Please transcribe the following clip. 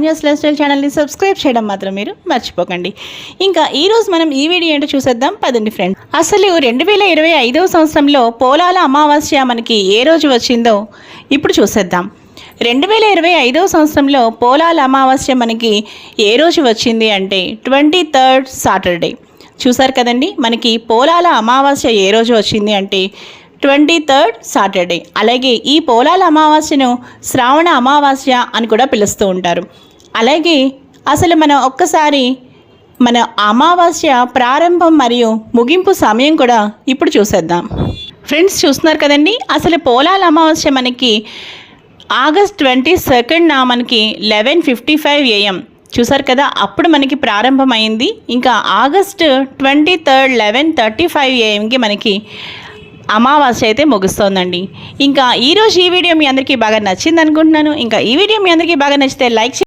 News life style ఛానల్ని subscribe చేయడం మాత్రం మీరు మర్చిపోకండి. ఇంకా ఈరోజు మనం ఈ వీడియో ఏంటో చూసేద్దాం పదండి ఫ్రెండ్స్. అసలు 2025వ సంవత్సరంలో పోలాల అమావాస్య మనకి ఏ రోజు వచ్చిందో ఇప్పుడు చూసేద్దాం. 2025వ సంవత్సరంలో పోలాల అమావాస్య మనకి ఏ రోజు వచ్చింది అంటే 23rd సాటర్డే. చూసారు కదండి, మనకి పోలాల అమావాస్య ఏ రోజు వచ్చింది అంటే 23rd సాటర్డే. అలాగే ఈ పోలాల అమావాస్యను శ్రావణ అమావాస్య అని కూడా పిలుస్తూ ఉంటారు. అలాగే అసలు మనం ఒక్కసారి మన అమావాస్య ప్రారంభం మరియు ముగింపు సమయం కూడా ఇప్పుడు చూసేద్దాం. ఫ్రెండ్స్ చూస్తున్నారు కదండి, అసలు పోలాల అమావాస్య మనకి ఆగస్ట్ 22న మనకి 11:55 AM. చూసారు కదా, అప్పుడు మనకి ప్రారంభమైంది. ఇంకా ఆగస్ట్ 23rd 11:35 AMకి మనకి అమావాస్య అయితే ముగుస్తోందండి. ఇంకా ఈరోజు ఈ వీడియో మీ అందరికీ బాగా నచ్చింది అనుకుంటున్నాను. ఇంకా ఈ వీడియో మీ అందరికీ బాగా నచ్చితే లైక్